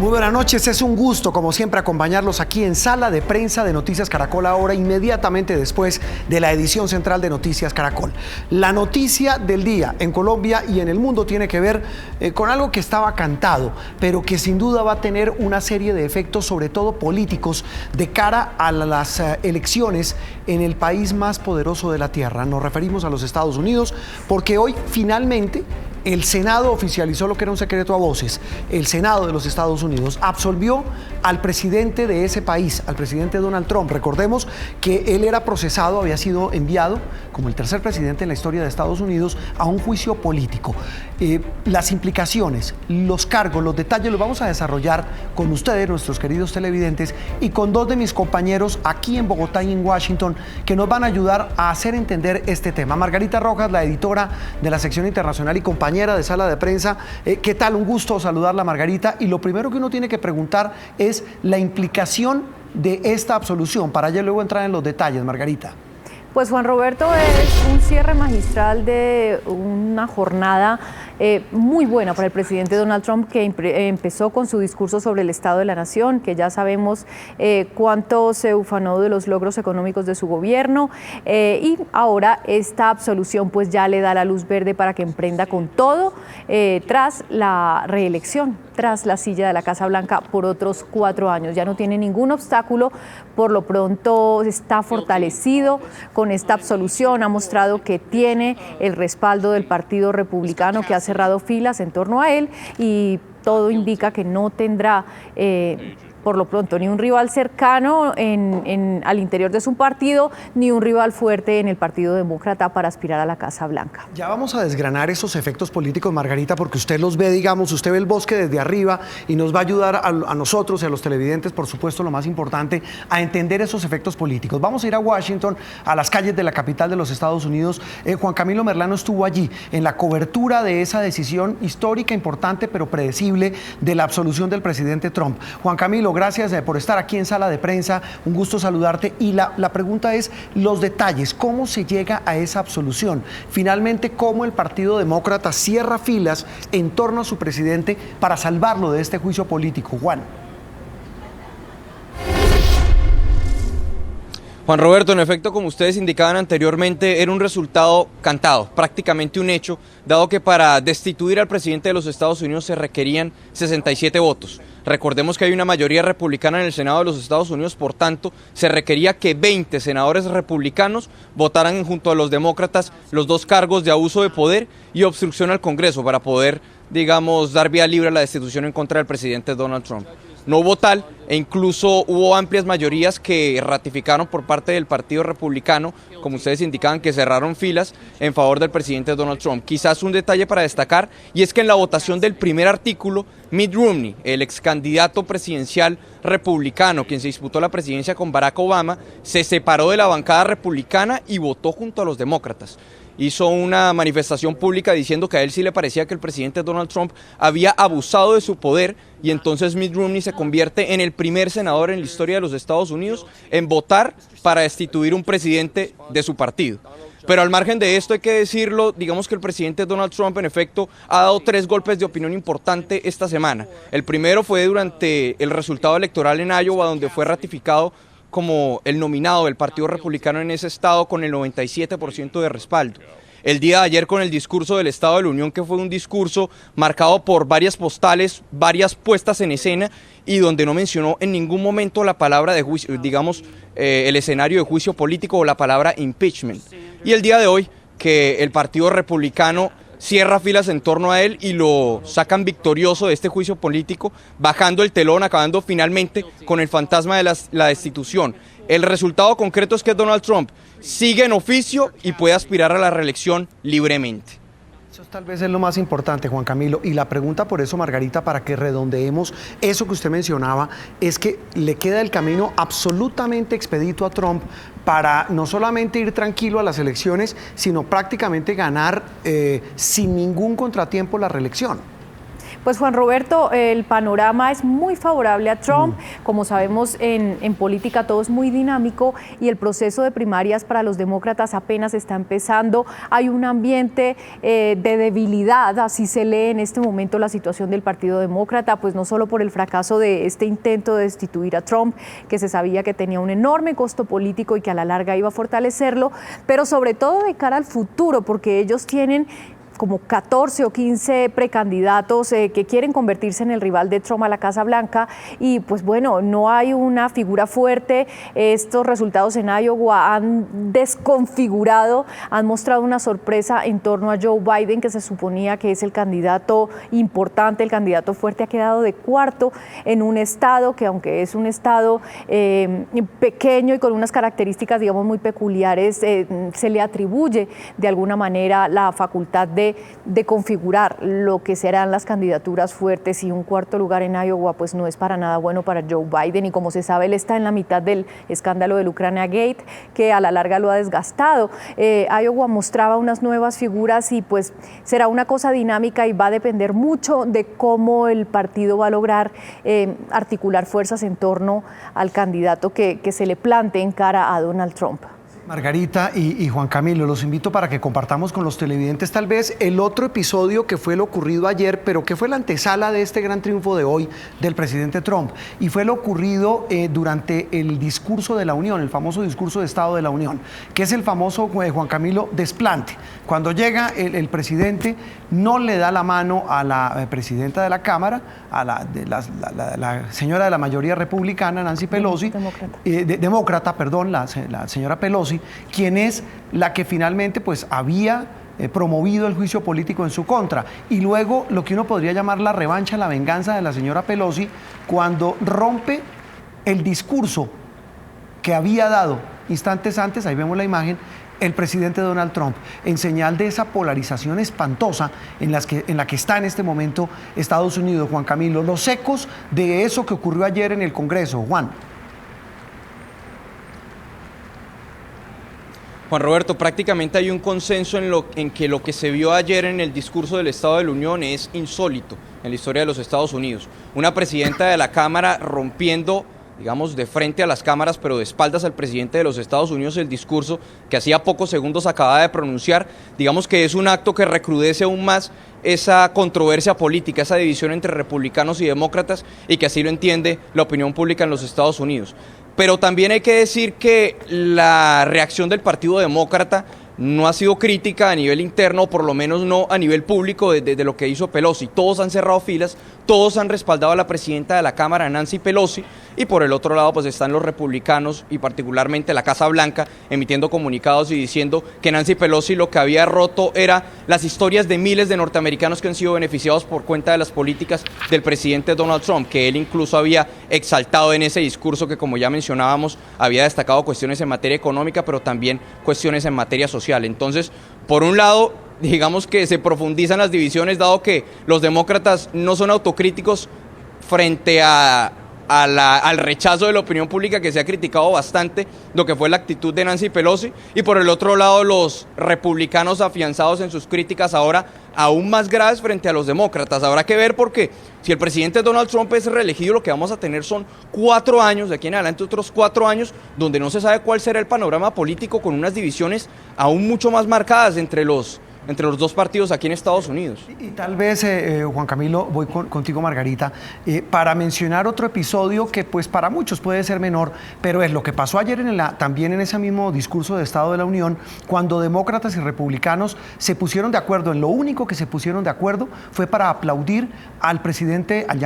Muy buenas noches, es un gusto como siempre acompañarlos aquí en Sala de Prensa de Noticias Caracol, ahora inmediatamente después de la edición central de Noticias Caracol. La noticia del día en Colombia y en el mundo tiene que ver con algo que estaba cantado, pero que sin duda va a tener una serie de efectos, sobre todo políticos, de cara a las elecciones en el país más poderoso de la Tierra. Nos referimos a los Estados Unidos, porque hoy finalmente el Senado oficializó lo que era un secreto a voces. El Senado de los Estados Unidos absolvió al presidente de ese país, al presidente Donald Trump. Recordemos que él era procesado, había sido enviado como el tercer presidente en la historia de Estados Unidos a un juicio político. Las implicaciones, los cargos, los detalles los vamos a desarrollar con ustedes, nuestros queridos televidentes, y con dos de mis compañeros aquí en Bogotá y en Washington, que nos van a ayudar a hacer entender este tema. Margarita Rojas, la editora de la sección internacional y compañera de Sala de Prensa. ¿Qué tal? Un gusto saludarla, Margarita. Y lo primero que uno tiene que preguntar es la implicación de esta absolución, para ya luego entrar en los detalles, Margarita. Pues Juan Roberto, es un cierre magistral de una jornada muy buena para el presidente Donald Trump, que empezó con su discurso sobre el Estado de la Nación, que ya sabemos cuánto se ufanó de los logros económicos de su gobierno, y ahora esta absolución pues ya le da la luz verde para que emprenda con todo tras la reelección, tras la silla de la Casa Blanca por otros 4 años. Ya no tiene ningún obstáculo, por lo pronto está fortalecido con esta absolución, ha mostrado que tiene el respaldo del Partido Republicano, que ha cerrado filas en torno a él, y todo indica que no tendrá por lo pronto ni un rival cercano al interior de su partido, ni un rival fuerte en el Partido Demócrata para aspirar a la Casa Blanca. Ya vamos a desgranar esos efectos políticos, Margarita, porque usted los ve, digamos, usted ve el bosque desde arriba y nos va a ayudar a nosotros y a los televidentes, por supuesto, lo más importante, a entender esos efectos políticos. Vamos a ir a Washington, a las calles de la capital de los Estados Unidos. Juan Camilo Merlano estuvo allí en la cobertura de esa decisión histórica, importante, pero predecible, de la absolución del presidente Trump. Juan Camilo, gracias por estar aquí en Sala de Prensa, un gusto saludarte. Y la pregunta es los detalles, ¿cómo se llega a esa absolución? Finalmente, ¿cómo el Partido Demócrata cierra filas en torno a su presidente para salvarlo de este juicio político? Juan Roberto, en efecto, como ustedes indicaban anteriormente, era un resultado cantado, prácticamente un hecho, dado que para destituir al presidente de los Estados Unidos se requerían 67 votos. Recordemos que hay una mayoría republicana en el Senado de los Estados Unidos, por tanto, se requería que 20 senadores republicanos votaran junto a los demócratas los 2 cargos de abuso de poder y obstrucción al Congreso para poder, digamos, dar vía libre a la destitución en contra del presidente Donald Trump. No hubo tal, e incluso hubo amplias mayorías que ratificaron por parte del Partido Republicano, como ustedes indicaban, que cerraron filas en favor del presidente Donald Trump. Quizás un detalle para destacar, y es que en la votación del primer artículo, Mitt Romney, el ex candidato presidencial republicano, quien se disputó la presidencia con Barack Obama, se separó de la bancada republicana y votó junto a los demócratas. Hizo una manifestación pública diciendo que a él sí le parecía que el presidente Donald Trump había abusado de su poder, y entonces Mitt Romney se convierte en el primer senador en la historia de los Estados Unidos en votar para destituir un presidente de su partido. Pero al margen de esto hay que decirlo, digamos que el presidente Donald Trump en efecto ha dado 3 golpes de opinión importante esta semana. El primero fue durante el resultado electoral en Iowa, donde fue ratificado como el nominado del Partido Republicano en ese estado con el 97% de respaldo. El día de ayer con el discurso del Estado de la Unión, que fue un discurso marcado por varias postales, varias puestas en escena, y donde no mencionó en ningún momento la palabra de juicio, digamos, el escenario de juicio político o la palabra impeachment. Y el día de hoy, que el Partido Republicano cierra filas en torno a él y lo sacan victorioso de este juicio político, bajando el telón, acabando finalmente con el fantasma de la destitución. El resultado concreto es que Donald Trump sigue en oficio y puede aspirar a la reelección libremente. Eso tal vez es lo más importante, Juan Camilo, y la pregunta por eso, Margarita, para que redondeemos eso que usted mencionaba, es que le queda el camino absolutamente expedito a Trump para no solamente ir tranquilo a las elecciones, sino prácticamente ganar sin ningún contratiempo la reelección. Pues Juan Roberto, el panorama es muy favorable a Trump. Como sabemos, en política todo es muy dinámico y el proceso de primarias para los demócratas apenas está empezando. Hay un ambiente de debilidad, así se lee en este momento la situación del Partido Demócrata, pues no solo por el fracaso de este intento de destituir a Trump, que se sabía que tenía un enorme costo político y que a la larga iba a fortalecerlo, pero sobre todo de cara al futuro, porque ellos tienen como 14 o 15 precandidatos que quieren convertirse en el rival de Trump a la Casa Blanca y pues bueno, no hay una figura fuerte. Estos resultados en Iowa han desconfigurado, han mostrado una sorpresa en torno a Joe Biden, que se suponía que es el candidato importante, el candidato fuerte. Ha quedado de cuarto en un estado que, aunque es un estado pequeño y con unas características digamos muy peculiares, se le atribuye de alguna manera la facultad de configurar lo que serán las candidaturas fuertes, y un cuarto lugar en Iowa pues no es para nada bueno para Joe Biden, y como se sabe él está en la mitad del escándalo del Ucrania Gate, que a la larga lo ha desgastado. Iowa mostraba unas nuevas figuras y pues será una cosa dinámica y va a depender mucho de cómo el partido va a lograr articular fuerzas en torno al candidato que se le plante en cara a Donald Trump. Margarita y Juan Camilo, los invito para que compartamos con los televidentes tal vez el otro episodio que fue lo ocurrido ayer, pero que fue la antesala de este gran triunfo de hoy del presidente Trump, y fue lo ocurrido durante el discurso de la Unión, el famoso discurso de Estado de la Unión, que es el famoso, Juan Camilo, desplante. Cuando llega el presidente, no le da la mano a la presidenta de la Cámara, a la señora de la mayoría republicana, Nancy Pelosi, demócrata, la señora Pelosi, quien es la que finalmente pues había promovido el juicio político en su contra, y luego lo que uno podría llamar la revancha, la venganza de la señora Pelosi, cuando rompe el discurso que había dado instantes antes, ahí vemos la imagen, el presidente Donald Trump, en señal de esa polarización espantosa en la que está en este momento Estados Unidos. Juan Camilo, los ecos de eso que ocurrió ayer en el Congreso. Juan Roberto, prácticamente hay un consenso en que lo que se vio ayer en el discurso del Estado de la Unión es insólito en la historia de los Estados Unidos. Una presidenta de la Cámara rompiendo, digamos, de frente a las cámaras, pero de espaldas al presidente de los Estados Unidos, el discurso que hacía pocos segundos acababa de pronunciar. Digamos que es un acto que recrudece aún más esa controversia política, esa división entre republicanos y demócratas, y que así lo entiende la opinión pública en los Estados Unidos. Pero también hay que decir que la reacción del Partido Demócrata no ha sido crítica a nivel interno, o por lo menos no a nivel público, de lo que hizo Pelosi. Todos han cerrado filas, todos han respaldado a la presidenta de la Cámara, Nancy Pelosi, y por el otro lado pues están los republicanos y particularmente la Casa Blanca emitiendo comunicados y diciendo que Nancy Pelosi lo que había roto era las historias de miles de norteamericanos que han sido beneficiados por cuenta de las políticas del presidente Donald Trump, que él incluso había exaltado en ese discurso, que como ya mencionábamos había destacado cuestiones en materia económica, pero también cuestiones en materia social. Entonces, por un lado, digamos que se profundizan las divisiones, dado que los demócratas no son autocríticos frente al rechazo de la opinión pública, que se ha criticado bastante lo que fue la actitud de Nancy Pelosi, y por el otro lado los republicanos afianzados en sus críticas ahora aún más graves frente a los demócratas. Habrá que ver, porque si el presidente Donald Trump es reelegido, lo que vamos a tener son 4 años, de aquí en adelante otros 4 años, donde no se sabe cuál será el panorama político, con unas divisiones aún mucho más marcadas entre los dos partidos aquí en Estados Unidos. Y tal vez, Juan Camilo, voy contigo, Margarita, para mencionar otro episodio que pues para muchos puede ser menor, pero es lo que pasó ayer también en ese mismo discurso de Estado de la Unión, cuando demócratas y republicanos se pusieron de acuerdo. En lo único que se pusieron de acuerdo fue para aplaudir al presidente, al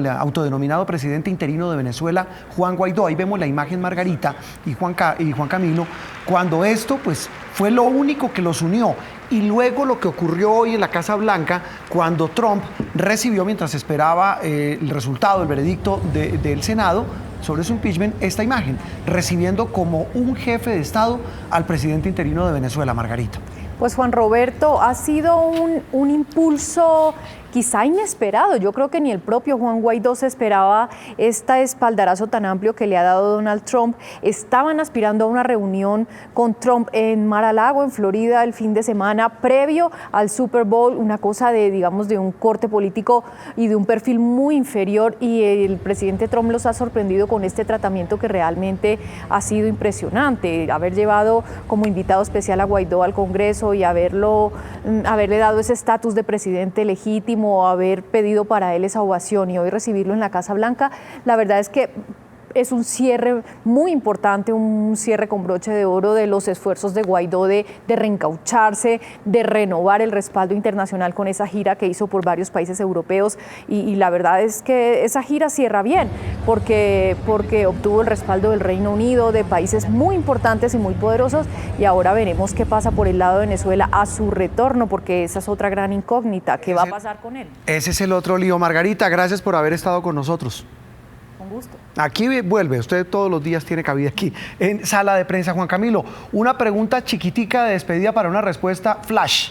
autodenominado presidente interino de Venezuela, Juan Guaidó. Ahí vemos la imagen, Margarita y Juan Camilo, cuando esto pues fue lo único que los unió. Y luego lo que ocurrió hoy en la Casa Blanca, cuando Trump recibió, mientras esperaba el resultado, el veredicto del Senado sobre su impeachment, esta imagen, recibiendo como un jefe de Estado al presidente interino de Venezuela. Margarita. Pues Juan Roberto, ha sido un impulso quizá inesperado. Yo creo que ni el propio Juan Guaidó se esperaba este espaldarazo tan amplio que le ha dado Donald Trump. Estaban aspirando a una reunión con Trump en Mar-a-Lago, en Florida, el fin de semana previo al Super Bowl, una cosa de, digamos, de un corte político y de un perfil muy inferior, y el presidente Trump los ha sorprendido con este tratamiento que realmente ha sido impresionante. Haber llevado como invitado especial a Guaidó al Congreso y haberle dado ese estatus de presidente legítimo, haber pedido para él esa ovación y hoy recibirlo en la Casa Blanca, la verdad es que es un cierre muy importante, un cierre con broche de oro de los esfuerzos de Guaidó de reencaucharse, de renovar el respaldo internacional con esa gira que hizo por varios países europeos, y la verdad es que esa gira cierra bien porque obtuvo el respaldo del Reino Unido, de países muy importantes y muy poderosos, y ahora veremos qué pasa por el lado de Venezuela a su retorno, porque esa es otra gran incógnita. ¿Qué va a pasar con él? Ese es el otro lío. Margarita, gracias por haber estado con nosotros. Con gusto. Aquí vuelve, usted todos los días tiene cabida aquí en Sala de Prensa. Juan Camilo, una pregunta chiquitica de despedida para una respuesta flash.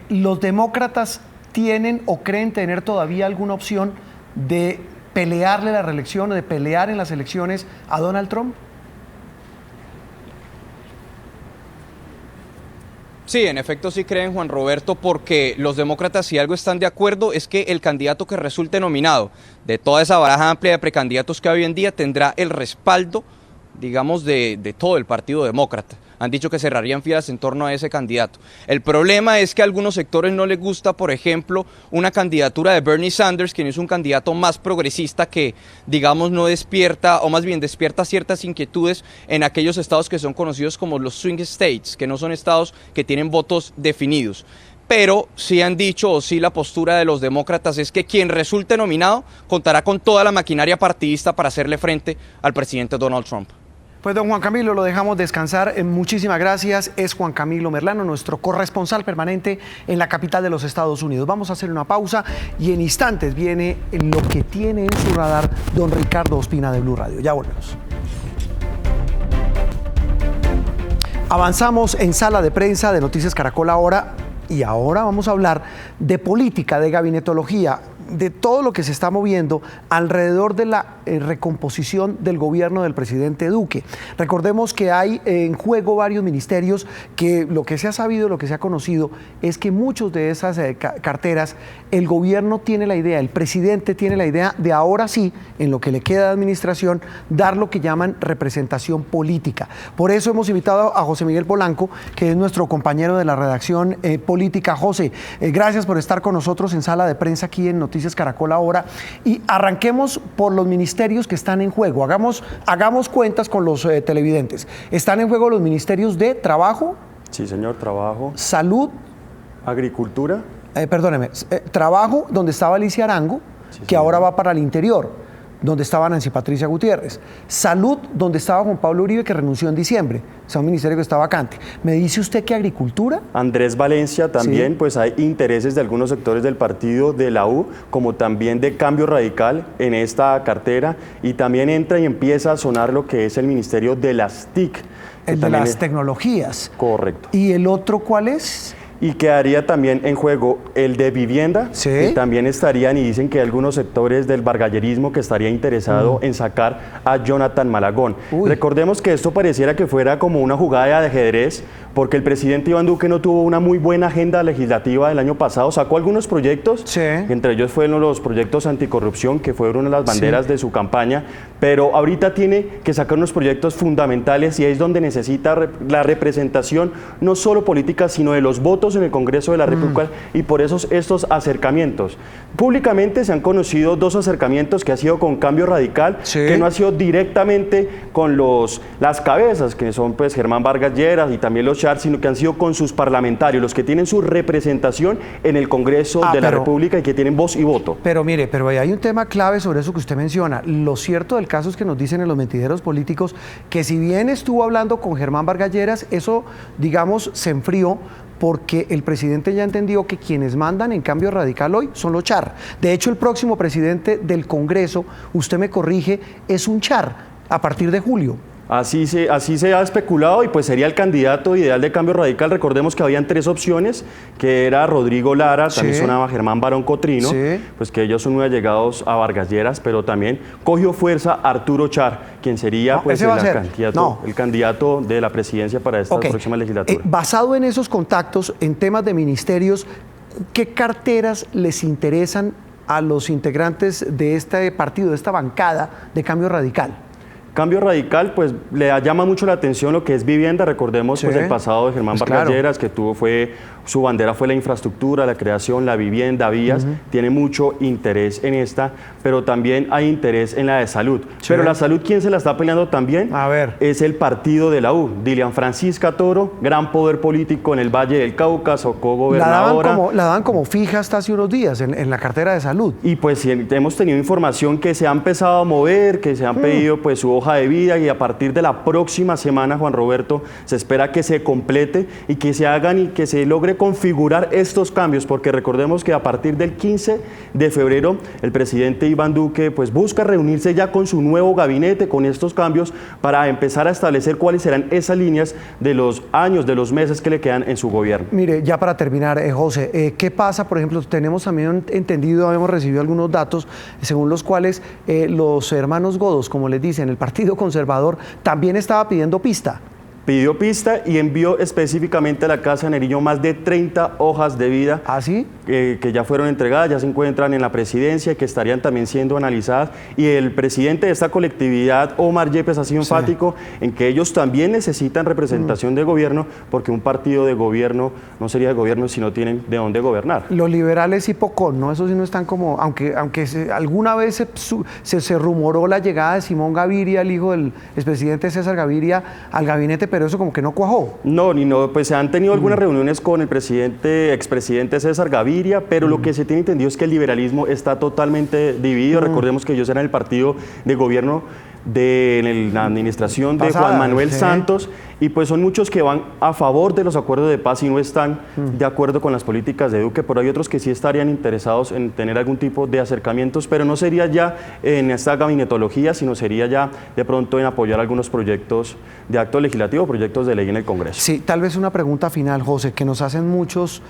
¿Los demócratas tienen o creen tener todavía alguna opción de pelearle la reelección o de pelear en las elecciones a Donald Trump? Sí, en efecto sí creen, Juan Roberto, porque los demócratas, si algo están de acuerdo, es que el candidato que resulte nominado de toda esa baraja amplia de precandidatos que hay hoy en día tendrá el respaldo, digamos, de todo el Partido Demócrata. Han dicho que cerrarían filas en torno a ese candidato. El problema es que a algunos sectores no les gusta, por ejemplo, una candidatura de Bernie Sanders, quien es un candidato más progresista que, digamos, no despierta, o más bien despierta ciertas inquietudes en aquellos estados que son conocidos como los swing states, que no son estados que tienen votos definidos. Pero sí han dicho, o sí la postura de los demócratas es que quien resulte nominado contará con toda la maquinaria partidista para hacerle frente al presidente Donald Trump. Pues don Juan Camilo, lo dejamos descansar. Muchísimas gracias. Es Juan Camilo Merlano, nuestro corresponsal permanente en la capital de los Estados Unidos. Vamos a hacer una pausa y en instantes viene lo que tiene en su radar don Ricardo Ospina de Blue Radio. Ya volvemos. Avanzamos en Sala de Prensa de Noticias Caracol ahora, y ahora vamos a hablar de política, de gabinetología, de todo lo que se está moviendo alrededor de la recomposición del gobierno del presidente Duque. Recordemos que hay en juego varios ministerios que lo que se ha sabido, lo que se ha conocido es que muchos de esas carteras el gobierno tiene la idea, el presidente tiene la idea de ahora sí, en lo que le queda de administración, dar lo que llaman representación política. Por eso hemos invitado a José Miguel Polanco, que es nuestro compañero de la redacción política. José, gracias por estar con nosotros en Sala de Prensa aquí en Noticias Caracol ahora, y arranquemos por los ministerios que están en juego. Hagamos cuentas con los televidentes. Están en juego los ministerios de Trabajo. Sí, señor, Trabajo. Salud. Agricultura. Trabajo, donde estaba Alicia Arango, sí, que ahora va para el Interior, donde estaba Nancy Patricia Gutiérrez. Salud, donde estaba Juan Pablo Uribe, que renunció en diciembre. O sea, un ministerio que está vacante. ¿Me dice usted que Agricultura? Andrés Valencia también, sí. Pues hay intereses de algunos sectores del partido de la U, como también de Cambio Radical en esta cartera, y también entra y empieza a sonar lo que es el ministerio de las TIC. El de las tecnologías. Correcto. ¿Y el otro cuál es? Y quedaría también en juego el de vivienda, ¿sí? Que también estarían, y dicen que hay algunos sectores del bargallerismo que estaría interesado en sacar a Jonathan Malagón. Recordemos que esto pareciera que fuera como una jugada de ajedrez, porque el presidente Iván Duque no tuvo una muy buena agenda legislativa el año pasado, sacó algunos proyectos, sí. Entre ellos fueron los proyectos anticorrupción, que fueron una de las banderas, sí, de su campaña, pero ahorita tiene que sacar unos proyectos fundamentales, y es donde necesita la representación, no solo política, sino de los votos en el Congreso de la República, y por eso estos acercamientos. Públicamente se han conocido dos acercamientos, que ha sido con Cambio Radical, sí, que no ha sido directamente con las cabezas, que son pues Germán Vargas Lleras y también los Char, sino que han sido con sus parlamentarios, los que tienen su representación en el Congreso de la República y que tienen voz y voto. Pero mire, hay un tema clave sobre eso que usted menciona. Lo cierto del caso es que nos dicen en los mentideros políticos que si bien estuvo hablando con Germán Vargas Lleras, eso, digamos, se enfrió, porque el presidente ya entendió que quienes mandan en Cambio Radical hoy son los Char. De hecho, el próximo presidente del Congreso, usted me corrige, es un Char a partir de julio. Así se ha especulado y pues sería el candidato ideal de Cambio Radical. Recordemos que habían 3 opciones, que era Rodrigo Lara, también sonaba Germán Barón Cotrino, pues que ellos son muy allegados a Vargas Lleras, pero también cogió fuerza Arturo Char, quien sería pues el candidato de la presidencia para esta próxima legislatura. Basado en esos contactos, en temas de ministerios, ¿qué carteras les interesan a los integrantes de este partido, de esta bancada de Cambio Radical? Cambio Radical, pues le llama mucho la atención lo que es vivienda. Recordemos pues el pasado de Germán Vargas Lleras, que su bandera fue la infraestructura, la creación, la vivienda, vías. Tiene mucho interés en esta, pero también hay interés en la de salud. Pero la salud, ¿quién se la está peleando también? Es el partido de la U. Dilian Francisca Toro, gran poder político en el Valle del Cauca, co-gobernadora. La daban como fija hasta hace unos días en la cartera de salud. Y pues hemos tenido información que se ha empezado a mover, que se han pedido pues su hoja de vida, y a partir de la próxima semana, Juan Roberto, se espera que se complete y que se hagan y que se logre configurar estos cambios, porque recordemos que a partir del 15 de febrero el presidente Iván Duque pues busca reunirse ya con su nuevo gabinete, con estos cambios, para empezar a establecer cuáles serán esas líneas de los años, de los meses que le quedan en su gobierno. Mire, ya para terminar, José, ¿qué pasa? Por ejemplo, tenemos también entendido, hemos recibido algunos datos según los cuales los hermanos Godos, como les dicen, el Partido Conservador, también estaba pidiendo pista. Pidió pista y envió específicamente a la Casa de Nariño más de 30 hojas de vida. ¿Ah, sí? Que ya fueron entregadas, ya se encuentran en la presidencia, que estarían también siendo analizadas. Y el presidente de esta colectividad, Omar Yepes, ha sido enfático en que ellos también necesitan representación de gobierno, porque un partido de gobierno no sería de gobierno si no tienen de dónde gobernar. Los liberales y Pocón, ¿no? Esos sí no están como, aunque alguna vez se rumoró la llegada de Simón Gaviria, el hijo del expresidente César Gaviria, al gabinete, pero eso como que no cuajó. No, pues se han tenido algunas reuniones con el expresidente César Gaviria, pero lo que se tiene entendido es que el liberalismo está totalmente dividido. Recordemos que ellos eran el partido de gobierno de la administración de Juan Manuel Santos, y pues son muchos que van a favor de los acuerdos de paz y no están de acuerdo con las políticas de Duque, pero hay otros que sí estarían interesados en tener algún tipo de acercamientos, pero no sería ya en esta gabinetología, sino sería ya de pronto en apoyar algunos proyectos de acto legislativo, proyectos de ley en el Congreso. Sí, tal vez una pregunta final, José, que nos hacen muchos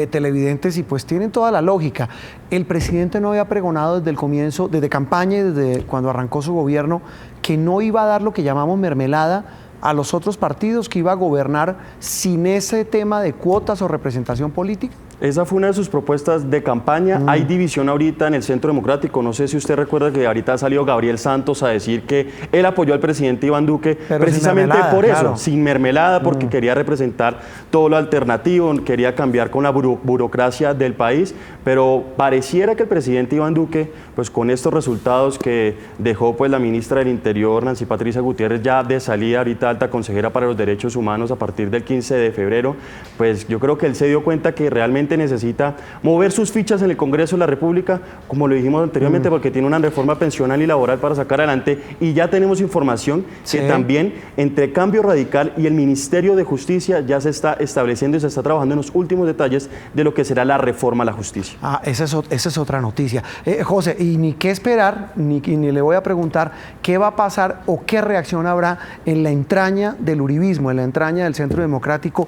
televidentes y pues tienen toda la lógica. El presidente no había pregonado desde el comienzo, desde campaña y desde cuando arrancó su gobierno, que no iba a dar lo que llamamos mermelada a los otros partidos, que iba a gobernar sin ese tema de cuotas o representación política. Esa fue una de sus propuestas de campaña. Hay división ahorita en el Centro Democrático. No sé si usted recuerda que ahorita ha salido Gabriel Santos a decir que él apoyó al presidente Iván Duque, pero precisamente por eso, sin mermelada, porque quería representar todo lo alternativo, quería cambiar con la burocracia del país, pero pareciera que el presidente Iván Duque, pues con estos resultados que dejó pues la ministra del Interior, Nancy Patricia Gutiérrez, ya de salida, ahorita alta consejera para los derechos humanos a partir del 15 de febrero, pues yo creo que él se dio cuenta que realmente necesita mover sus fichas en el Congreso de la República, como lo dijimos anteriormente, porque tiene una reforma pensional y laboral para sacar adelante, y ya tenemos información que también entre Cambio Radical y el Ministerio de Justicia ya se está estableciendo y se está trabajando en los últimos detalles de lo que será la reforma a la justicia. Esa es otra noticia. José, y ni qué esperar, ni le voy a preguntar qué va a pasar o qué reacción habrá en la entraña del uribismo, en la entraña del Centro Democrático,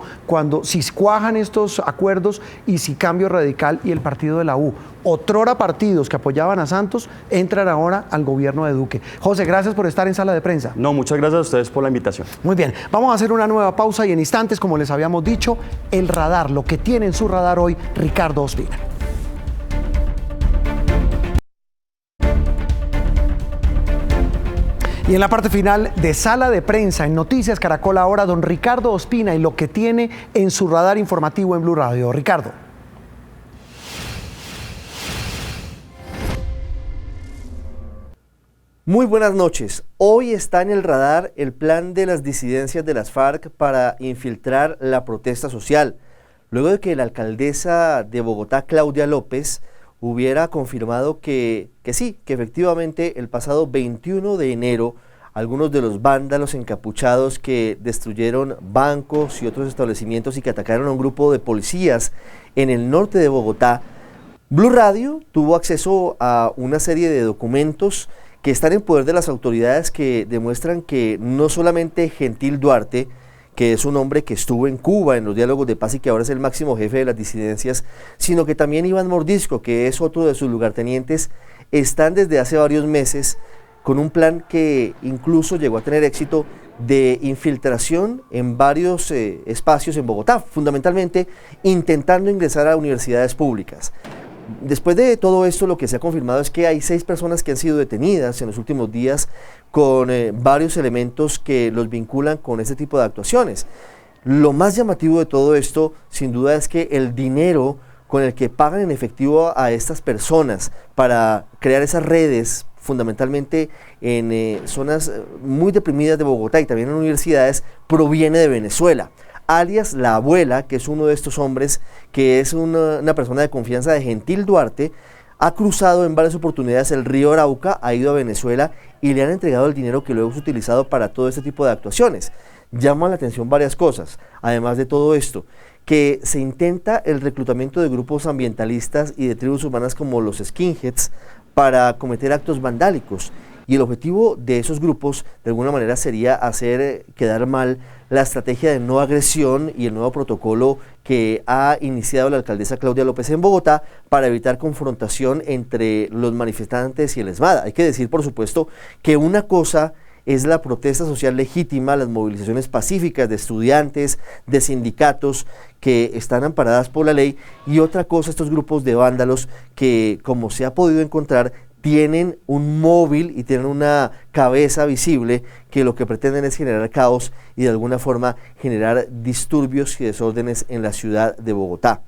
si cuajan estos acuerdos y si Cambio Radical y el partido de la U, otrora partidos que apoyaban a Santos, entran ahora al gobierno de Duque. José, gracias por estar en Sala de Prensa. No, muchas gracias a ustedes por la invitación. Muy bien, vamos a hacer una nueva pausa y en instantes, como les habíamos dicho, el radar, lo que tiene en su radar hoy Ricardo Ospina. Y en la parte final de Sala de Prensa en Noticias Caracol ahora, don Ricardo Ospina y lo que tiene en su radar informativo en Blue Radio. Ricardo. Muy buenas noches. Hoy está en el radar el plan de las disidencias de las FARC para infiltrar la protesta social, luego de que la alcaldesa de Bogotá, Claudia López, hubiera confirmado que sí, que efectivamente el pasado 21 de enero algunos de los vándalos encapuchados que destruyeron bancos y otros establecimientos y que atacaron a un grupo de policías en el norte de Bogotá, Blue Radio tuvo acceso a una serie de documentos que están en poder de las autoridades, que demuestran que no solamente Gentil Duarte, que es un hombre que estuvo en Cuba en los diálogos de paz y que ahora es el máximo jefe de las disidencias, sino que también Iván Mordisco, que es otro de sus lugartenientes, están desde hace varios meses con un plan que incluso llegó a tener éxito de infiltración en varios espacios en Bogotá, fundamentalmente intentando ingresar a universidades públicas. Después de todo esto, lo que se ha confirmado es que hay 6 personas que han sido detenidas en los últimos días con varios elementos que los vinculan con este tipo de actuaciones. Lo más llamativo de todo esto, sin duda, es que el dinero con el que pagan en efectivo a estas personas para crear esas redes, fundamentalmente en zonas muy deprimidas de Bogotá y también en universidades, proviene de Venezuela, alias la abuela, que es uno de estos hombres, que es una persona de confianza de Gentil Duarte, ha cruzado en varias oportunidades el río Arauca, ha ido a Venezuela y le han entregado el dinero que luego es utilizado para todo este tipo de actuaciones. Llama la atención varias cosas, además de todo esto, que se intenta el reclutamiento de grupos ambientalistas y de tribus humanas como los skinheads para cometer actos vandálicos. Y el objetivo de esos grupos, de alguna manera, sería hacer quedar mal la estrategia de no agresión y el nuevo protocolo que ha iniciado la alcaldesa Claudia López en Bogotá para evitar confrontación entre los manifestantes y el ESMAD. Hay que decir, por supuesto, que una cosa es la protesta social legítima, las movilizaciones pacíficas de estudiantes, de sindicatos que están amparadas por la ley, y otra cosa estos grupos de vándalos que, como se ha podido encontrar, tienen un móvil y tienen una cabeza visible que lo que pretenden es generar caos y de alguna forma generar disturbios y desórdenes en la ciudad de Bogotá.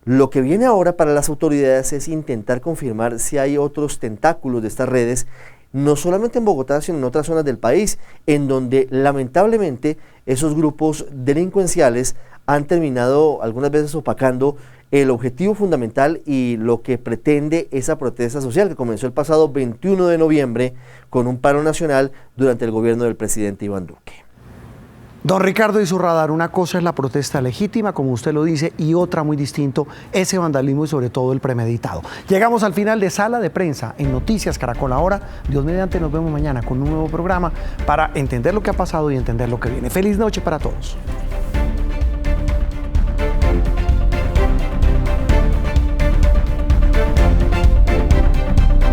Lo que viene ahora para las autoridades es intentar confirmar si hay otros tentáculos de estas redes, no solamente en Bogotá, sino en otras zonas del país, en donde lamentablemente esos grupos delincuenciales han terminado algunas veces opacando el objetivo fundamental y lo que pretende esa protesta social que comenzó el pasado 21 de noviembre con un paro nacional durante el gobierno del presidente Iván Duque. Don Ricardo Izurradar, una cosa es la protesta legítima, como usted lo dice, y otra muy distinto, ese vandalismo y sobre todo el premeditado. Llegamos al final de Sala de Prensa en Noticias Caracol Ahora. Dios mediante, nos vemos mañana con un nuevo programa para entender lo que ha pasado y entender lo que viene. Feliz noche para todos.